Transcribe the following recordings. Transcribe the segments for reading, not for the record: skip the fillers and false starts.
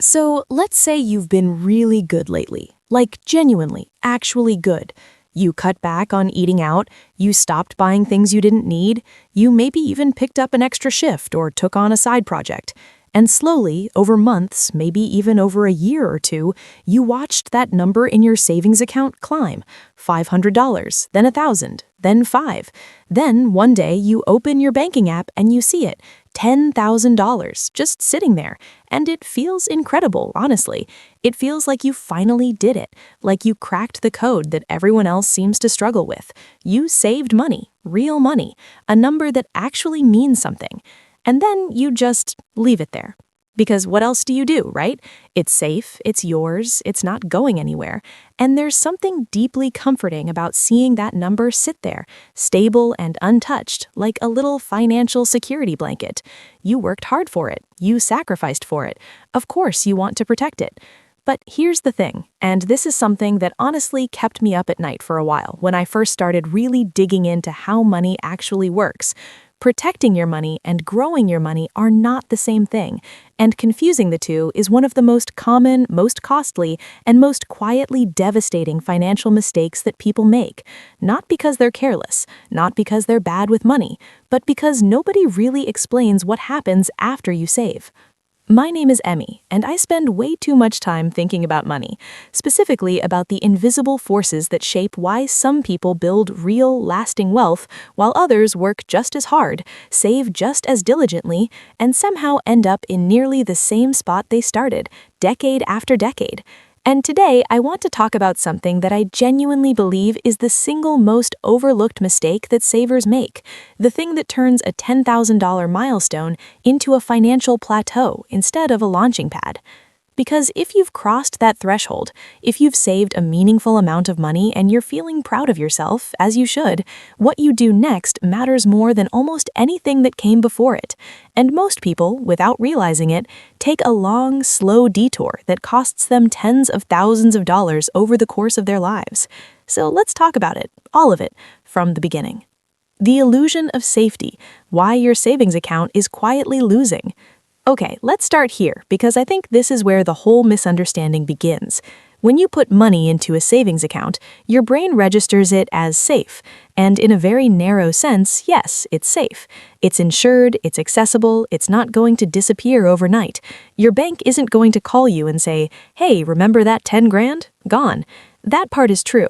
So let's say you've been really good lately, like genuinely, actually good. You cut back on eating out, you stopped buying things you didn't need, you maybe even picked up an extra shift or took on a side project. And slowly, over months, maybe even over a year or two, you watched that number in your savings account climb. $500, then 1,000, then 5. Then one day you open your banking app and you see it, $10,000 just sitting there. And it feels incredible, honestly. It feels like you finally did it, like you cracked the code that everyone else seems to struggle with. You saved money, real money, a number that actually means something. And then you just leave it there. Because what else do you do, right? It's safe, it's yours, it's not going anywhere. And there's something deeply comforting about seeing that number sit there, stable and untouched, like a little financial security blanket. You worked hard for it, you sacrificed for it. Of course you want to protect it. But here's the thing, and this is something that honestly kept me up at night for a while when I first started really digging into how money actually works. Protecting your money and growing your money are not the same thing, and confusing the two is one of the most common, most costly, and most quietly devastating financial mistakes that people make. Not because they're careless, not because they're bad with money, but because nobody really explains what happens after you save. My name is Emmy, and I spend way too much time thinking about money, specifically about the invisible forces that shape why some people build real, lasting wealth, while others work just as hard, save just as diligently, and somehow end up in nearly the same spot they started, decade after decade. And today, I want to talk about something that I genuinely believe is the single most overlooked mistake that savers make, the thing that turns a $10,000 milestone into a financial plateau instead of a launching pad. Because if you've crossed that threshold, if you've saved a meaningful amount of money and you're feeling proud of yourself, as you should, what you do next matters more than almost anything that came before it. And most people, without realizing it, take a long, slow detour that costs them tens of thousands of dollars over the course of their lives. So let's talk about it, all of it, from the beginning. The illusion of safety, why your savings account is quietly losing. Okay, let's start here, because I think this is where the whole misunderstanding begins. When you put money into a savings account, your brain registers it as safe. And in a very narrow sense, yes, it's safe. It's insured, it's accessible, it's not going to disappear overnight. Your bank isn't going to call you and say, "Hey, remember that 10 grand? Gone." That part is true.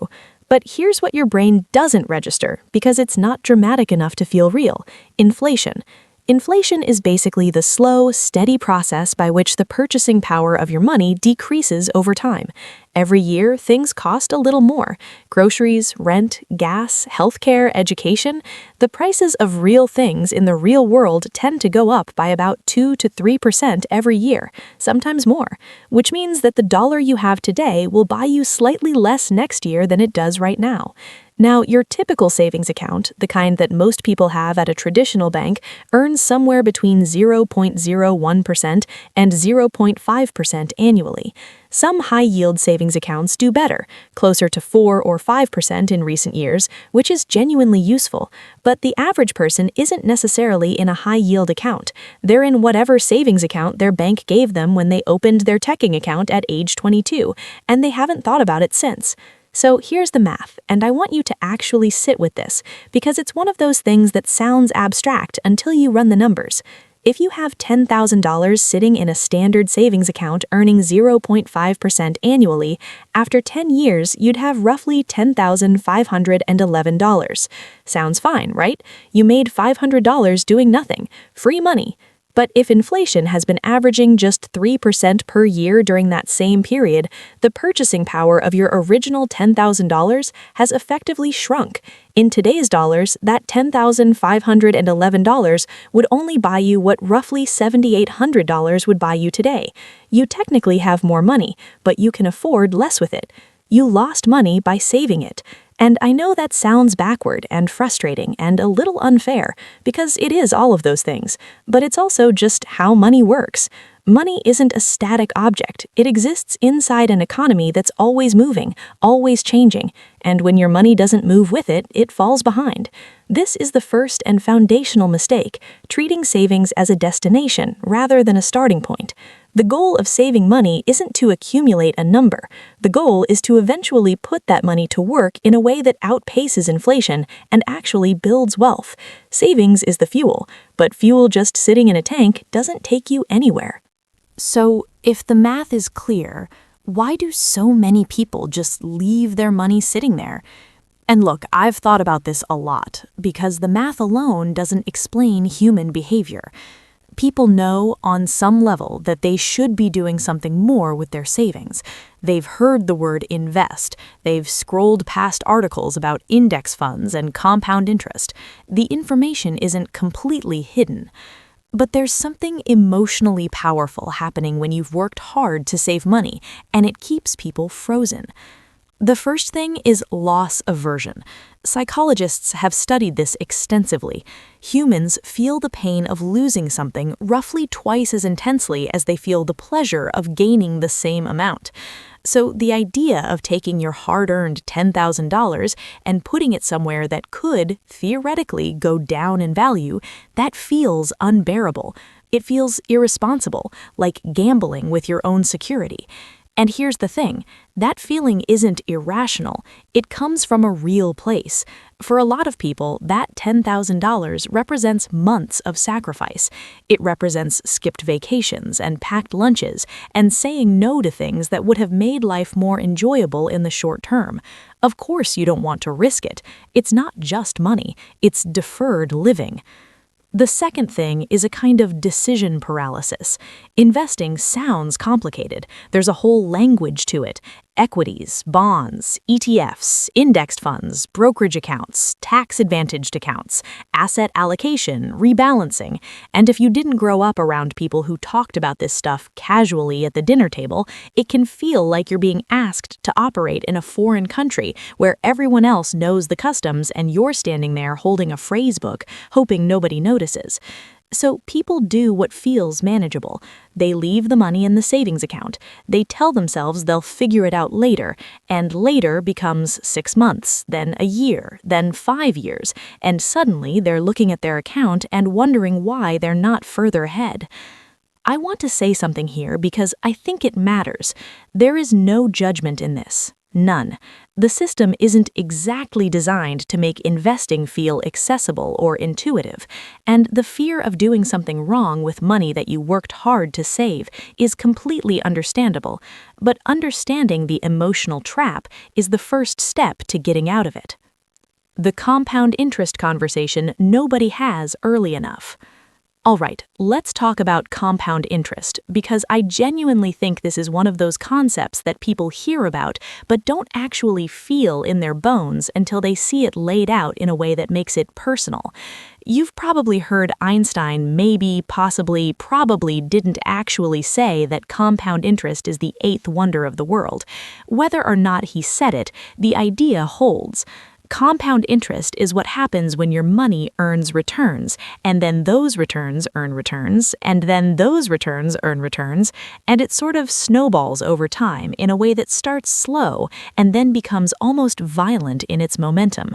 But here's what your brain doesn't register, because it's not dramatic enough to feel real: inflation. Inflation is basically the slow, steady process by which the purchasing power of your money decreases over time. Every year, things cost a little more. Groceries, rent, gas, healthcare, education. The prices of real things in the real world tend to go up by about 2 to 3% every year, sometimes more, which means that the dollar you have today will buy you slightly less next year than it does right now. Now, your typical savings account, the kind that most people have at a traditional bank, earns somewhere between 0.01% and 0.5% annually. Some high-yield savings accounts do better, closer to 4 or 5% in recent years, which is genuinely useful. But the average person isn't necessarily in a high-yield account. They're in whatever savings account their bank gave them when they opened their checking account at age 22, and they haven't thought about it since. So here's the math, and I want you to actually sit with this, because it's one of those things that sounds abstract until you run the numbers. If you have $10,000 sitting in a standard savings account earning 0.5% annually, after 10 years you'd have roughly $10,511. Sounds fine, right? You made $500 doing nothing. Free money. But if inflation has been averaging just 3% per year during that same period, the purchasing power of your original $10,000 has effectively shrunk. In today's dollars, that $10,511 would only buy you what roughly $7,800 would buy you today. You technically have more money, but you can afford less with it. You lost money by saving it. And I know that sounds backward and frustrating and a little unfair, because it is all of those things, but it's also just how money works. Money isn't a static object. It exists inside an economy that's always moving, always changing, and when your money doesn't move with it, it falls behind. This is the first and foundational mistake, treating savings as a destination rather than a starting point. The goal of saving money isn't to accumulate a number. The goal is to eventually put that money to work in a way that outpaces inflation and actually builds wealth. Savings is the fuel, but fuel just sitting in a tank doesn't take you anywhere. So, if the math is clear, why do so many people just leave their money sitting there? And look, I've thought about this a lot, because the math alone doesn't explain human behavior. People know on some level that they should be doing something more with their savings. They've heard the word invest. They've scrolled past articles about index funds and compound interest. The information isn't completely hidden. But there's something emotionally powerful happening when you've worked hard to save money, and it keeps people frozen. The first thing is loss aversion. Psychologists have studied this extensively. Humans feel the pain of losing something roughly twice as intensely as they feel the pleasure of gaining the same amount. So the idea of taking your hard-earned $10,000 and putting it somewhere that could, theoretically, go down in value, that feels unbearable. It feels irresponsible, like gambling with your own security. And here's the thing, that feeling isn't irrational. It comes from a real place. For a lot of people, that $10,000 represents months of sacrifice. It represents skipped vacations and packed lunches and saying no to things that would have made life more enjoyable in the short term. Of course you don't want to risk it. It's not just money, it's deferred living. The second thing is a kind of decision paralysis. Investing sounds complicated. There's a whole language to it. Equities, bonds, ETFs, indexed funds, brokerage accounts, tax-advantaged accounts, asset allocation, rebalancing. And if you didn't grow up around people who talked about this stuff casually at the dinner table, it can feel like you're being asked to operate in a foreign country where everyone else knows the customs and you're standing there holding a phrase book, hoping nobody notices. So people do what feels manageable. They leave the money in the savings account. They tell themselves they'll figure it out later, and later becomes 6 months, then a year, then 5 years, and suddenly they're looking at their account and wondering why they're not further ahead. I want to say something here because I think it matters. There is no judgment in this. None. The system isn't exactly designed to make investing feel accessible or intuitive, and the fear of doing something wrong with money that you worked hard to save is completely understandable, but understanding the emotional trap is the first step to getting out of it. The compound interest conversation nobody has early enough. All right, let's talk about compound interest, because I genuinely think this is one of those concepts that people hear about but don't actually feel in their bones until they see it laid out in a way that makes it personal. You've probably heard Einstein maybe, possibly, probably didn't actually say that compound interest is the eighth wonder of the world. Whether or not he said it, the idea holds. Compound interest is what happens when your money earns returns, and then those returns earn returns, and then those returns earn returns, and it sort of snowballs over time in a way that starts slow and then becomes almost violent in its momentum.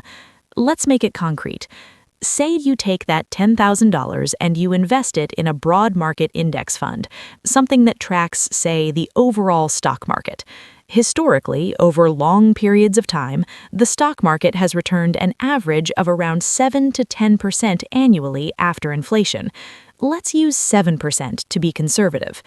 Let's make it concrete. Say you take that $10,000 and you invest it in a broad market index fund, something that tracks, say, the overall stock market. Historically, over long periods of time, the stock market has returned an average of around 7 to 10% annually after inflation. Let's use 7% to be conservative.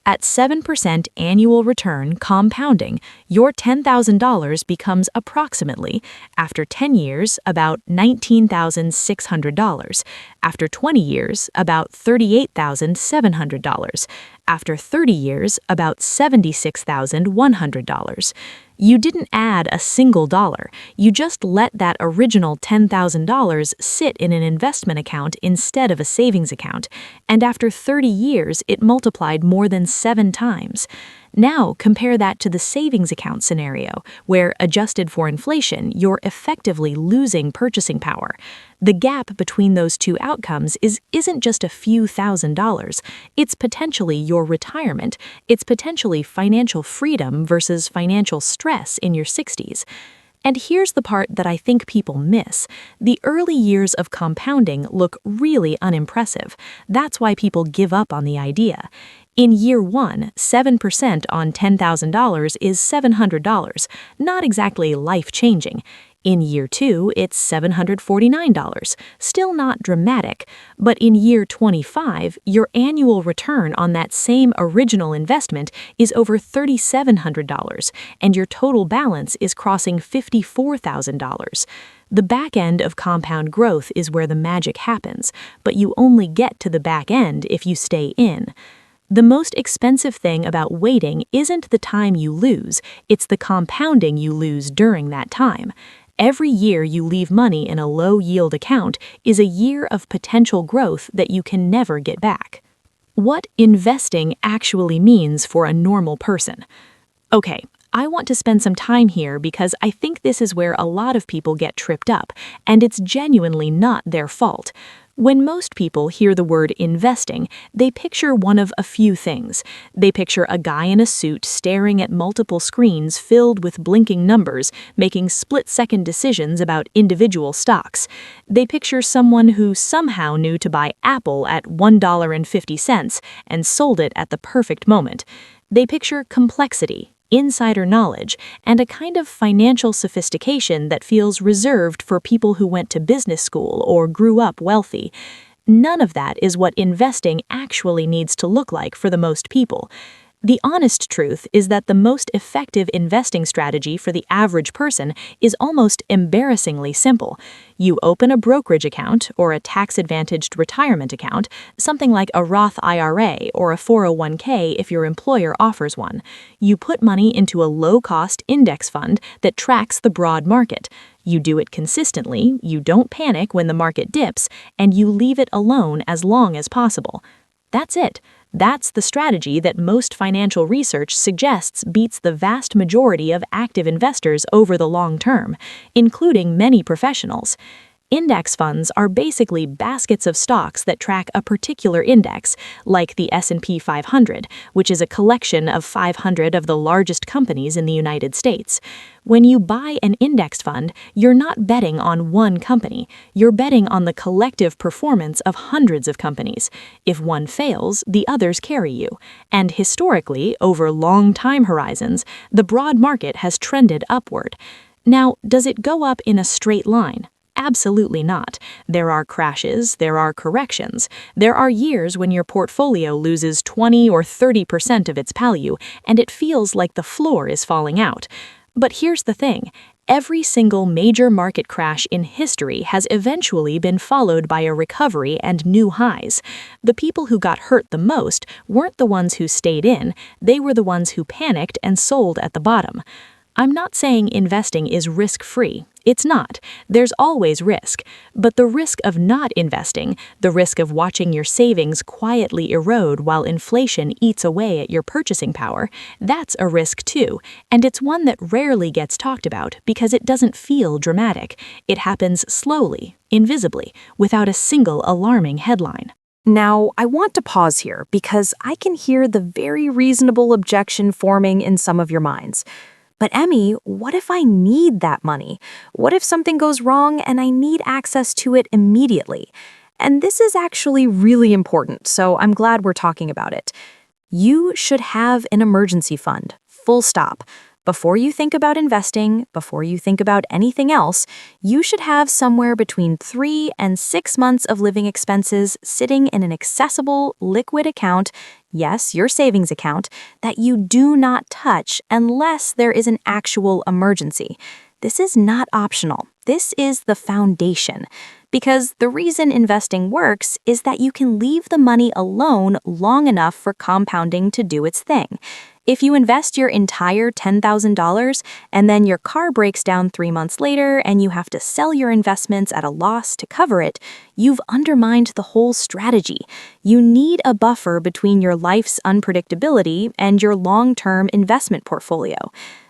At 7% annual return compounding, your $10,000 becomes approximately, after 10 years, about $19,600, after 20 years, about $38,700, after 30 years, about $76,100. You didn't add a single dollar. You just let that original $10,000 sit in an investment account instead of a savings account, and after 30 years, it multiplied more than 7 times. Now compare that to the savings account scenario, where, adjusted for inflation, you're effectively losing purchasing power. The gap between those two outcomes isn't just a few $1,000s. It's potentially your retirement. It's potentially financial freedom versus financial stress in your 60s. And here's the part that I think people miss. The early years of compounding look really unimpressive. That's why people give up on the idea. In year one, 7% on $10,000 is $700, not exactly life-changing. In year two, it's $749, still not dramatic, but in year 25, your annual return on that same original investment is over $3,700, and your total balance is crossing $54,000. The back end of compound growth is where the magic happens, but you only get to the back end if you stay in. The most expensive thing about waiting isn't the time you lose, it's the compounding you lose during that time. Every year you leave money in a low-yield account is a year of potential growth that you can never get back. What investing actually means for a normal person. Okay, I want to spend some time here because I think this is where a lot of people get tripped up, and it's genuinely not their fault. When most people hear the word investing, they picture one of a few things. They picture a guy in a suit staring at multiple screens filled with blinking numbers, making split-second decisions about individual stocks. They picture someone who somehow knew to buy Apple at $1.50 and sold it at the perfect moment. They picture complexity, insider knowledge, and a kind of financial sophistication that feels reserved for people who went to business school or grew up wealthy. None of that is what investing actually needs to look like for the most people. The honest truth is that the most effective investing strategy for the average person is almost embarrassingly simple. You open a brokerage account or a tax-advantaged retirement account, something like a Roth IRA or a 401k if your employer offers one. You put money into a low-cost index fund that tracks the broad market. You do it consistently, you don't panic when the market dips, and you leave it alone as long as possible. That's it. That's the strategy that most financial research suggests beats the vast majority of active investors over the long term, including many professionals. Index funds are basically baskets of stocks that track a particular index, like the S&P 500, which is a collection of 500 of the largest companies in the United States. When you buy an index fund, you're not betting on one company. You're betting on the collective performance of hundreds of companies. If one fails, the others carry you. And historically, over long time horizons, the broad market has trended upward. Now, does it go up in a straight line? Absolutely not. There are crashes, there are corrections. There are years when your portfolio loses 20 or 30% of its value, and it feels like the floor is falling out. But here's the thing. Every single major market crash in history has eventually been followed by a recovery and new highs. The people who got hurt the most weren't the ones who stayed in, they were the ones who panicked and sold at the bottom. I'm not saying investing is risk-free. It's not. There's always risk. But the risk of not investing, the risk of watching your savings quietly erode while inflation eats away at your purchasing power, that's a risk too. And it's one that rarely gets talked about because it doesn't feel dramatic. It happens slowly, invisibly, without a single alarming headline. Now, I want to pause here because I can hear the very reasonable objection forming in some of your minds. But Emmy, what if I need that money? What if something goes wrong and I need access to it immediately? And this is actually really important, so I'm glad we're talking about it. You should have an emergency fund, full stop. Before you think about investing, before you think about anything else, you should have somewhere between 3 and 6 months of living expenses sitting in an accessible, liquid account, yes, your savings account, that you do not touch unless there is an actual emergency. This is not optional. This is the foundation. Because the reason investing works is that you can leave the money alone long enough for compounding to do its thing. If you invest your entire $10,000 and then your car breaks down 3 months later and you have to sell your investments at a loss to cover it, you've undermined the whole strategy. You need a buffer between your life's unpredictability and your long-term investment portfolio.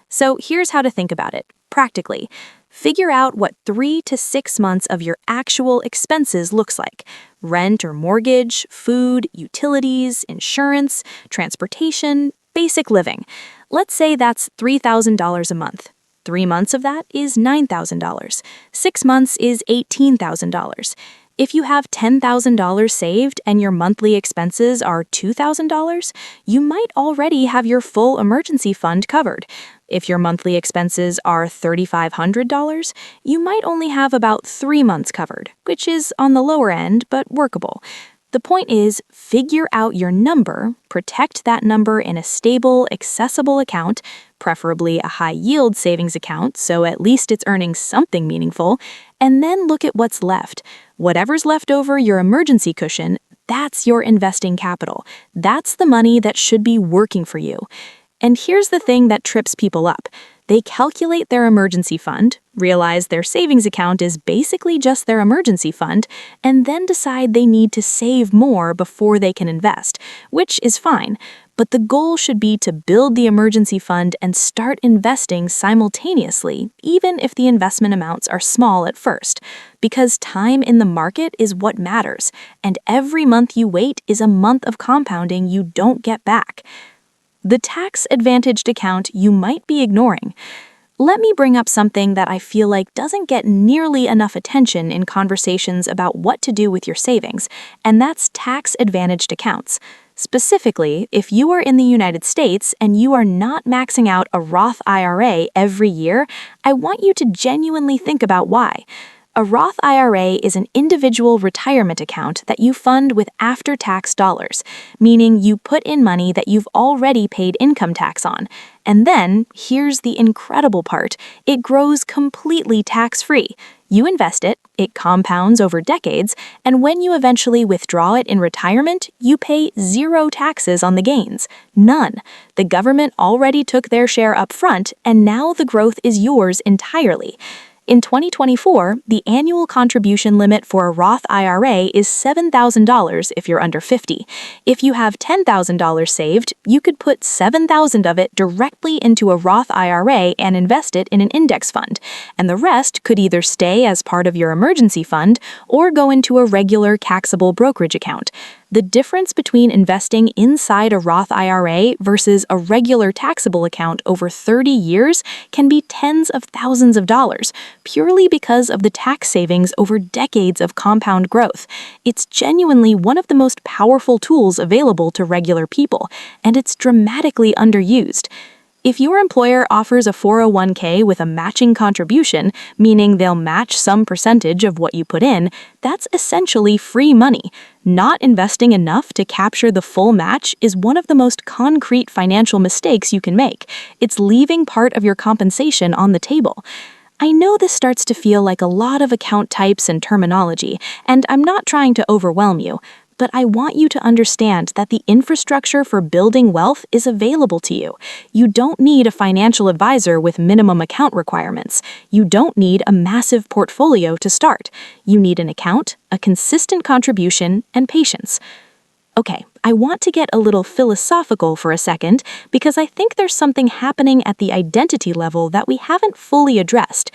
So here's how to think about it, practically. Figure out what 3 to 6 months of your actual expenses looks like. Rent or mortgage, food, utilities, insurance, transportation, basic living. Let's say that's $3,000 a month. 3 months of that is $9,000. 6 months is $18,000. If you have $10,000 saved and your monthly expenses are $2,000, you might already have your full emergency fund covered. If your monthly expenses are $3,500, you might only have about 3 months covered, which is on the lower end but workable. The point is, figure out your number, protect that number in a stable, accessible account, preferably a high-yield savings account so at least it's earning something meaningful, and then look at what's left. Whatever's left over your emergency cushion, that's your investing capital. That's the money that should be working for you. And here's the thing that trips people up. They calculate their emergency fund, realize their savings account is basically just their emergency fund, and then decide they need to save more before they can invest, which is fine. But the goal should be to build the emergency fund and start investing simultaneously, even if the investment amounts are small at first. Because time in the market is what matters, and every month you wait is a month of compounding you don't get back. The tax-advantaged account you might be ignoring. Let me bring up something that I feel like doesn't get nearly enough attention in conversations about what to do with your savings, and that's tax-advantaged accounts. Specifically, if you are in the United States and you are not maxing out a Roth IRA every year, I want you to genuinely think about why. A Roth IRA is an individual retirement account that you fund with after-tax dollars, meaning you put in money that you've already paid income tax on. And then, here's the incredible part, it grows completely tax-free. You invest it, it compounds over decades, and when you eventually withdraw it in retirement, you pay 0 taxes on the gains. None. The government already took their share up front, and now the growth is yours entirely. In 2024, the annual contribution limit for a Roth IRA is $7,000 if you're under 50. If you have $10,000 saved, you could put $7,000 of it directly into a Roth IRA and invest it in an index fund, and the rest could either stay as part of your emergency fund or go into a regular taxable brokerage account. The difference between investing inside a Roth IRA versus a regular taxable account over 30 years can be tens of thousands of dollars, purely because of the tax savings over decades of compound growth. It's genuinely one of the most powerful tools available to regular people, and it's dramatically underused. If your employer offers a 401k with a matching contribution, meaning they'll match some percentage of what you put in, that's essentially free money. Not investing enough to capture the full match is one of the most concrete financial mistakes you can make. It's leaving part of your compensation on the table. I know this starts to feel like a lot of account types and terminology, and I'm not trying to overwhelm you. But I want you to understand that the infrastructure for building wealth is available to you. You don't need a financial advisor with minimum account requirements. You don't need a massive portfolio to start. You need an account, a consistent contribution, and patience. Okay, I want to get a little philosophical for a second because I think there's something happening at the identity level that we haven't fully addressed.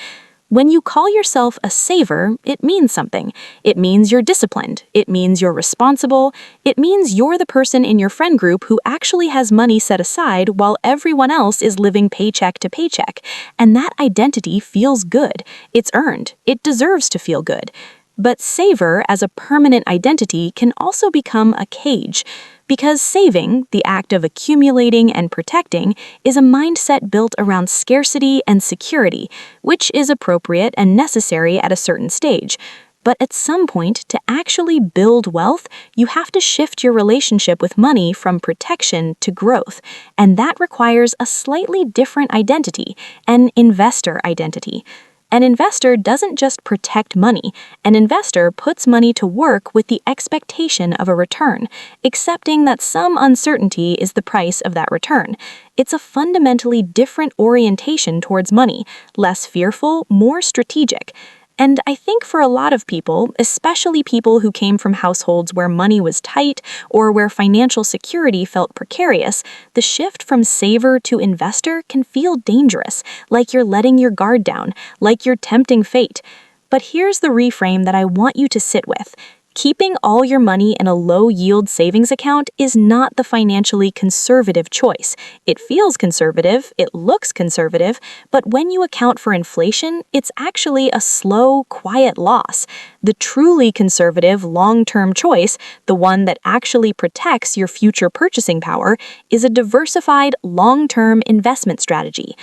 When you call yourself a saver, it means something. It means you're disciplined. It means you're responsible. It means you're the person in your friend group who actually has money set aside while everyone else is living paycheck to paycheck. And that identity feels good. It's earned. It deserves to feel good. But saver as a permanent identity can also become a cage. Because saving, the act of accumulating and protecting, is a mindset built around scarcity and security, which is appropriate and necessary at a certain stage. But at some point, to actually build wealth, you have to shift your relationship with money from protection to growth, and that requires a slightly different identity, an investor identity. An investor doesn't just protect money. An investor puts money to work with the expectation of a return, accepting that some uncertainty is the price of that return. It's a fundamentally different orientation towards money, less fearful, more strategic. And I think for a lot of people, especially people who came from households where money was tight or where financial security felt precarious, the shift from saver to investor can feel dangerous, like you're letting your guard down, like you're tempting fate. But here's the reframe that I want you to sit with. Keeping all your money in a low-yield savings account is not the financially conservative choice. It feels conservative, it looks conservative, but when you account for inflation, it's actually a slow, quiet loss. The truly conservative, long-term choice, the one that actually protects your future purchasing power, is a diversified, long-term investment strategy.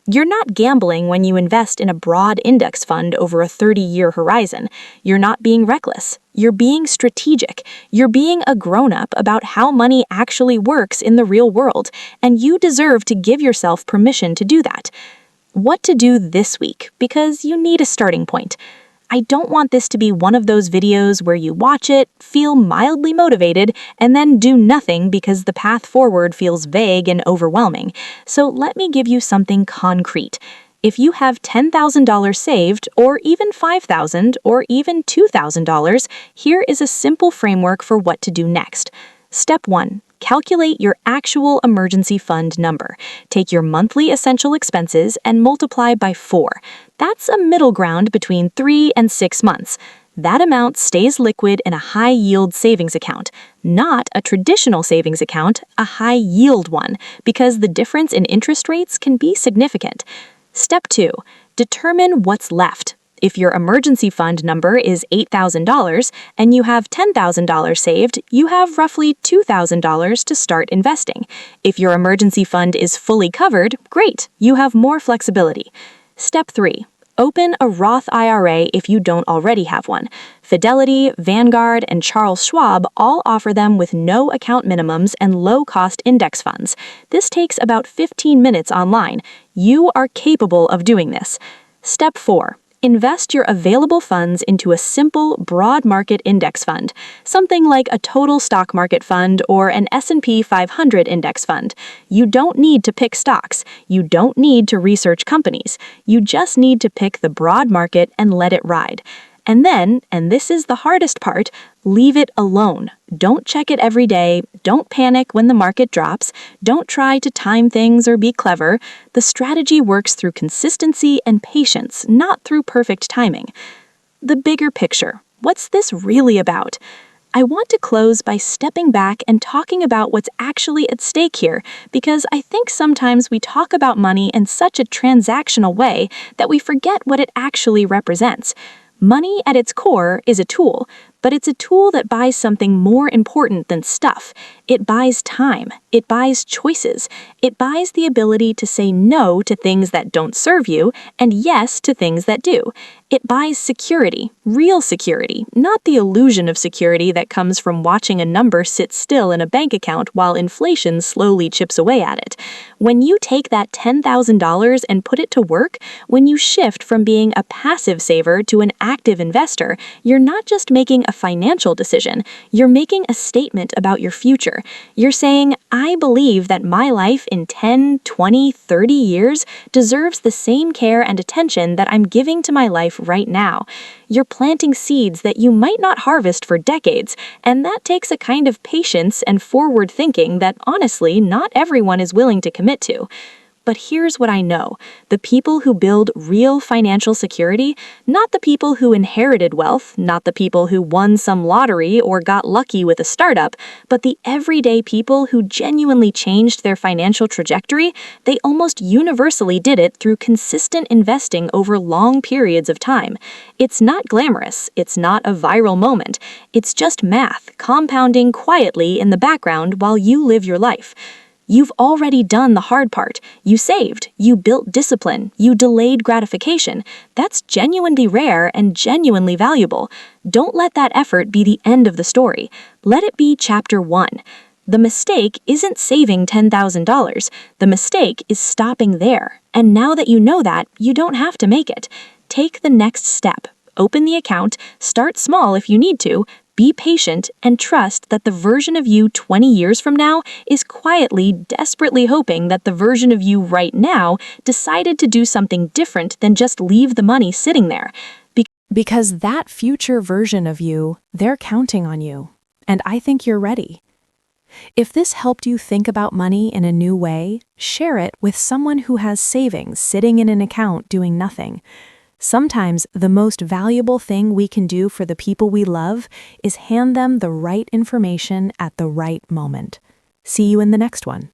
You're not gambling when you invest in a broad index fund over a 30-year horizon. You're not being reckless. You're being strategic. You're being a grown-up about how money actually works in the real world, and you deserve to give yourself permission to do that. What to do this week, because you need a starting point. I don't want this to be one of those videos where you watch it, feel mildly motivated, and then do nothing because the path forward feels vague and overwhelming. So let me give you something concrete. If you have $10,000 saved, or even $5,000, or even $2,000, here is a simple framework for what to do next. Step 1. Calculate your actual emergency fund number. Take your monthly essential expenses and multiply by 4. That's a middle ground between 3 and 6 months. That amount stays liquid in a high-yield savings account, not a traditional savings account, a high-yield one, because the difference in interest rates can be significant. Step 2. Determine what's left. If your emergency fund number is $8,000 and you have $10,000 saved, you have roughly $2,000 to start investing. If your emergency fund is fully covered, great, you have more flexibility. Step 3. Open a Roth IRA if you don't already have one. Fidelity, Vanguard, and Charles Schwab all offer them with no account minimums and low-cost index funds. This takes about 15 minutes online. You are capable of doing this. Step 4. Invest your available funds into a simple, broad market index fund, something like a total stock market fund or an S&P 500 index fund. You don't need to pick stocks. You don't need to research companies. You just need to pick the broad market and let it ride. And then, and this is the hardest part, leave it alone. Don't check it every day. Don't panic when the market drops. Don't try to time things or be clever. The strategy works through consistency and patience, not through perfect timing. The bigger picture. What's this really about? I want to close by stepping back and talking about what's actually at stake here, because I think sometimes we talk about money in such a transactional way that we forget what it actually represents. Money at its core is a tool, but it's a tool that buys something more important than stuff. It buys time. It buys choices. It buys the ability to say no to things that don't serve you and yes to things that do. It buys security, real security, not the illusion of security that comes from watching a number sit still in a bank account while inflation slowly chips away at it. When you take that $10,000 and put it to work, when you shift from being a passive saver to an active investor, you're not just making a financial decision, you're making a statement about your future. You're saying, I believe that my life in 10, 20, 30 years deserves the same care and attention that I'm giving to my life right now. You're planting seeds that you might not harvest for decades, and that takes a kind of patience and forward thinking that honestly not everyone is willing to commit to. But here's what I know. The people who build real financial security, not the people who inherited wealth, not the people who won some lottery or got lucky with a startup, but the everyday people who genuinely changed their financial trajectory, they almost universally did it through consistent investing over long periods of time. It's not glamorous. It's not a viral moment. It's just math, compounding quietly in the background while you live your life. You've already done the hard part. You saved. You built discipline. You delayed gratification. That's genuinely rare and genuinely valuable. Don't let that effort be the end of the story. Let it be chapter 1. The mistake isn't saving $10,000. The mistake is stopping there. And now that you know that, you don't have to make it. Take the next step. Open the account. Start small if you need to. Be patient and trust that the version of you 20 years from now is quietly, desperately hoping that the version of you right now decided to do something different than just leave the money sitting there. Because that future version of you, they're counting on you. And I think you're ready. If this helped you think about money in a new way, share it with someone who has savings sitting in an account doing nothing. Sometimes the most valuable thing we can do for the people we love is hand them the right information at the right moment. See you in the next one.